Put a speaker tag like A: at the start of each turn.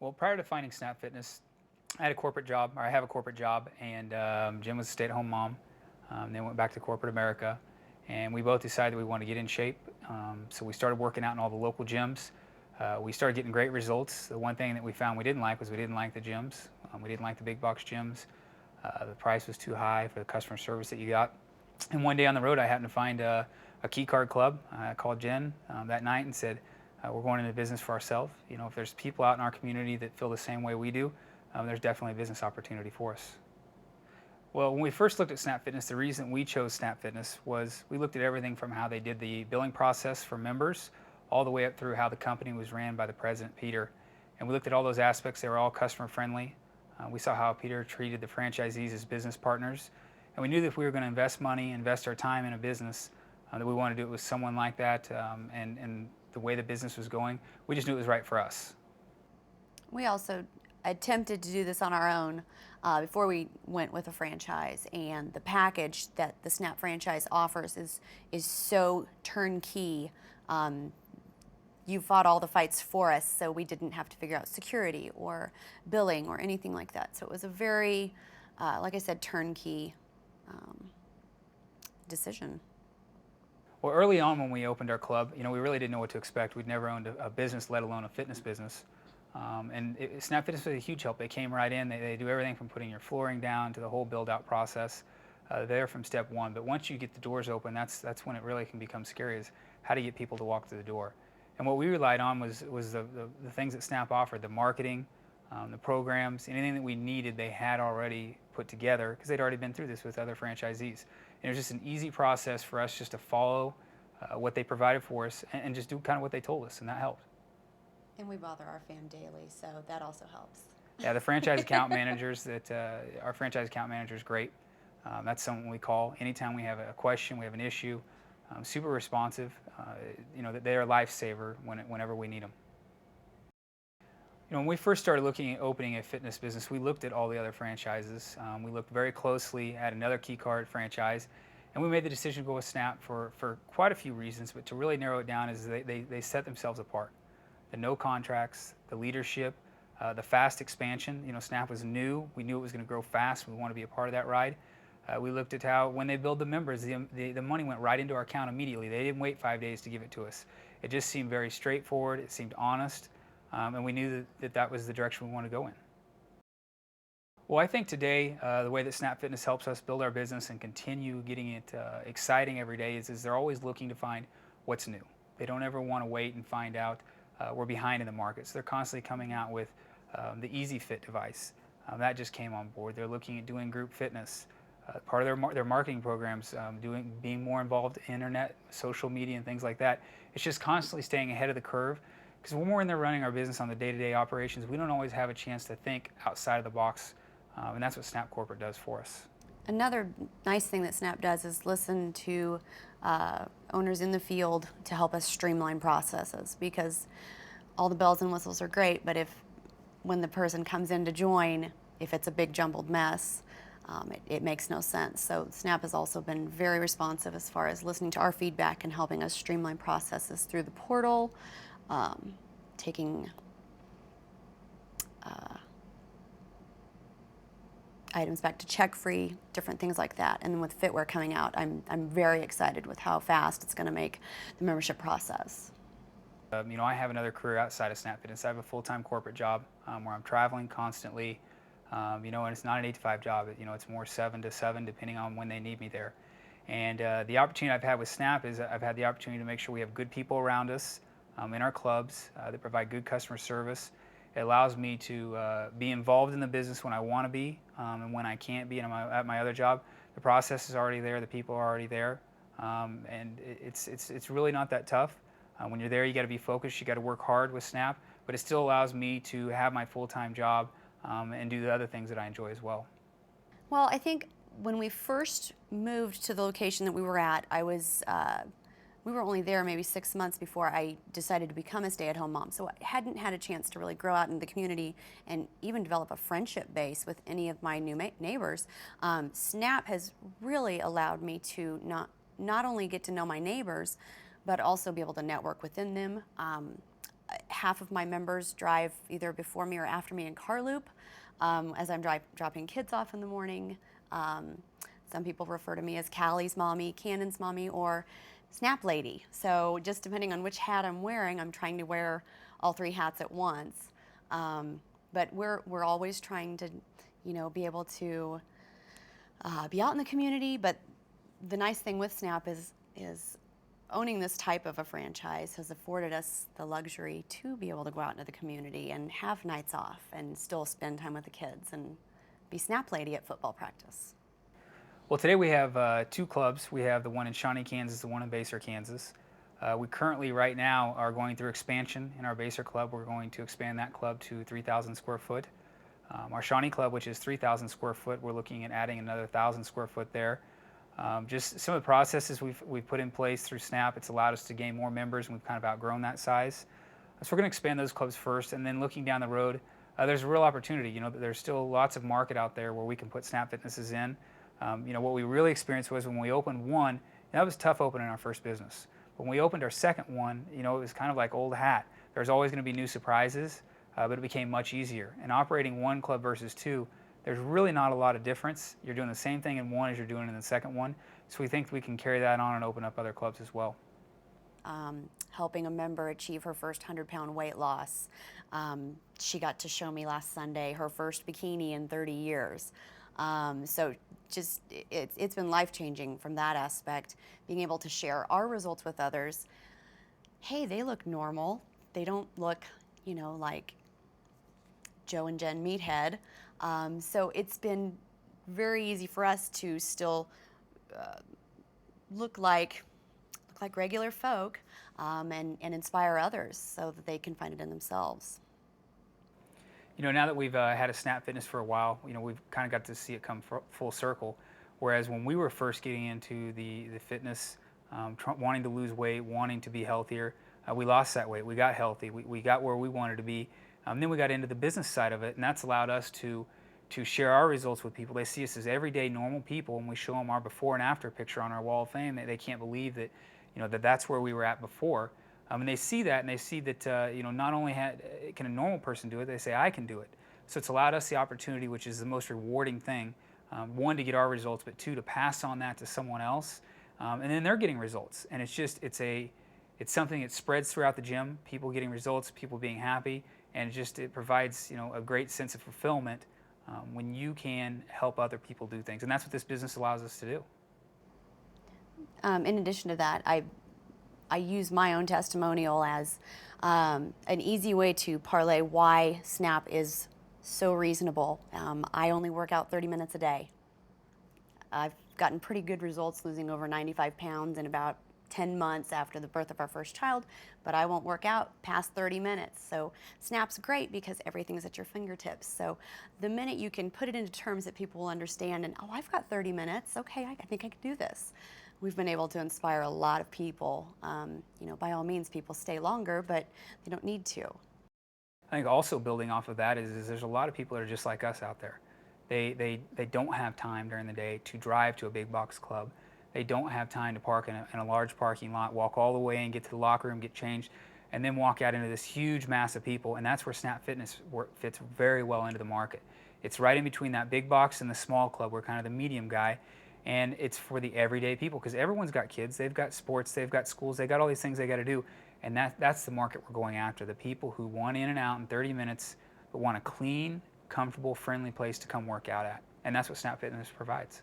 A: Well, prior to finding Snap Fitness, I had a corporate job, or I have a corporate job, and Jen was a stay-at-home mom. Then went back to corporate America, and we both decided we wanted to get in shape. So we started working out in all the local gyms. We started getting great results. The one thing that we found we didn't like was we didn't like the gyms. We didn't like the big box gyms. The price was too high for the customer service that you got. And one day on the road, I happened to find a key card club. I called Jen that night and said, we're going into business for ourselves. You know, if there's people out in our community that feel the same way we do, there's definitely a business opportunity for us. Well, when we first looked at Snap Fitness, the reason we chose Snap Fitness was we looked at everything from how they did the billing process for members all the way up through how the company was ran by the president, Peter. And we looked at all those aspects. They were all customer friendly. We saw how Peter treated the franchisees as business partners. And we knew that if we were going to invest money, invest our time in a business, that we wanted to do it with someone like that, and the way the business was going, we just knew it was right for us.
B: We also attempted to do this on our own before we went with a franchise, and the package that the Snap franchise offers is so turnkey. You fought all the fights for us, so we didn't have to figure out security or billing or anything like that. So it was a very, like I said, turnkey decision.
A: Well, early on when we opened our club, we really didn't know what to expect. We'd never owned a business, let alone a fitness business. Snap Fitness was a huge help. They came right in. They do everything from putting your flooring down to the whole build-out process. They're there from step one. But once you get the doors open, that's when it really can become scary, is how do you get people to walk through the door? And what we relied on was the things that Snap offered, the marketing, the programs, anything that we needed, they had already put together because they'd already been through this with other franchisees. And it was just an easy process for us just to follow what they provided for us and just do kind of what they told us, and that helped.
B: And we bother our fam daily, so that also helps.
A: Yeah, the franchise account managers our franchise account manager is great. That's someone we call anytime we have a question, we have an issue. Super responsive. They're a lifesaver whenever we need them. When we first started looking at opening a fitness business, we looked at all the other franchises. We looked very closely at another key card franchise, and we made the decision to go with Snap for quite a few reasons, but to really narrow it down is they set themselves apart. The no contracts, the leadership, the fast expansion. Snap was new. We knew it was going to grow fast. We wanted to be a part of that ride. We looked at how when they billed the members, the money went right into our account immediately. They didn't wait 5 days to give it to us. It just seemed very straightforward. It seemed honest. And we knew that was the direction we wanted to go in. Well, I think today, the way that Snap Fitness helps us build our business and continue getting it exciting every day is they're always looking to find what's new. They don't ever want to wait and find out we're behind in the market. So they're constantly coming out with the Easy Fit device. That just came on board. They're looking at doing group fitness. Part of their marketing programs, being more involved in internet, social media, and things like that. It's just constantly staying ahead of the curve. Because when we're in there running our business on the day-to-day operations, we don't always have a chance to think outside of the box, and that's what Snap Corporate does for us.
B: Another nice thing that Snap does is listen to owners in the field to help us streamline processes, because all the bells and whistles are great, but when the person comes in to join, if it's a big jumbled mess, it makes no sense. So Snap has also been very responsive as far as listening to our feedback and helping us streamline processes through the portal, taking items back to check-free, different things like that. And then with Fitwear coming out, I'm very excited with how fast it's going to make the membership process.
A: I have another career outside of Snap Fitness. I have a full-time corporate job where I'm traveling constantly, and it's not an 8 to 5 job. It's more 7 to 7 depending on when they need me there. And the opportunity I've had with Snap is I've had the opportunity to make sure we have good people around us in our clubs that provide good customer service. It allows me to be involved in the business when I want to be, and when I can't be and I'm at my other job. The process is already there, the people are already there, and it's really not that tough. When you're there, you got to be focused, you got to work hard with Snap, but it still allows me to have my full-time job and do the other things that I enjoy as well.
B: Well, I think when we first moved to the location that we were at, we were only there maybe 6 months before I decided to become a stay-at-home mom. So I hadn't had a chance to really grow out in the community and even develop a friendship base with any of my new neighbors. Snap has really allowed me to not only get to know my neighbors, but also be able to network within them. half of my members drive either before me or after me in car loop as I'm dropping kids off in the morning. Um, some people refer to me as Callie's mommy, Cannon's mommy, or Snap Lady. So just depending on which hat I'm wearing, I'm trying to wear all three hats at once. But we're always trying to, be able to be out in the community. But the nice thing with Snap is owning this type of a franchise has afforded us the luxury to be able to go out into the community and have nights off and still spend time with the kids and be Snap Lady at football practice.
A: Well, today we have two clubs. We have the one in Shawnee, Kansas, the one in Basehor, Kansas. We currently, right now, are going through expansion in our Basehor club. We're going to expand that club to 3,000 square foot. Our Shawnee club, which is 3,000 square foot, we're looking at adding another 1,000 square foot there. Just some of the processes we've put in place through SNAP, it's allowed us to gain more members, and we've kind of outgrown that size. So we're going to expand those clubs first, and then looking down the road, there's a real opportunity. There's still lots of market out there where we can put SNAP fitnesses in. What we really experienced was when we opened one, that was tough opening our first business. When we opened our second one, it was kind of like old hat. There's always going to be new surprises, but it became much easier. And operating one club versus two, there's really not a lot of difference. You're doing the same thing in one as you're doing in the second one. So we think we can carry that on and open up other clubs as well.
B: Helping a member achieve her first 100-pound weight loss. She got to show me last Sunday her first bikini in 30 years. So just it's been life-changing from that aspect, being able to share our results with others. Hey, they look normal. They don't look, like Joe and Jen Meathead. So it's been very easy for us to still look like regular folk and inspire others so that they can find it in themselves.
A: Now that we've had a Snap Fitness for a while, we've kind of got to see it come full circle. Whereas when we were first getting into the fitness, wanting to lose weight, wanting to be healthier, we lost that weight. We got healthy. We got where we wanted to be. Then we got into the business side of it, and that's allowed us to share our results with people. They see us as everyday normal people, and we show them our before and after picture on our wall of fame. They can't believe that, that's where we were at before. And they see that, and they see that, not only can a normal person do it, they say, I can do it. So it's allowed us the opportunity, which is the most rewarding thing, one, to get our results, but two, to pass on that to someone else. And then they're getting results. And it's something that spreads throughout the gym, people getting results, people being happy, and it provides, a great sense of fulfillment when you can help other people do things. And that's what this business allows us to do.
B: In addition to that, I use my own testimonial as an easy way to parlay why SNAP is so reasonable. I only work out 30 minutes a day. I've gotten pretty good results, losing over 95 pounds in about 10 months after the birth of our first child, but I won't work out past 30 minutes. So SNAP's great because everything's at your fingertips. So the minute you can put it into terms that people will understand and, oh, I've got 30 minutes, okay, I think I can do this. We've been able to inspire a lot of people. By all means, people stay longer, but they don't need to.
A: I think also building off of that is there's a lot of people that are just like us out there. They don't have time during the day to drive to a big box club. They don't have time to park in a large parking lot, walk all the way and get to the locker room, get changed, and then walk out into this huge mass of people. And that's where Snap Fitness fits very well into the market. It's right in between that big box and the small club. We're kind of the medium guy. And it's for the everyday people because everyone's got kids, they've got sports, they've got schools, they got all these things they got to do. And that's the market we're going after, the people who want in and out in 30 minutes but want a clean, comfortable, friendly place to come work out at. And that's what Snap Fitness provides.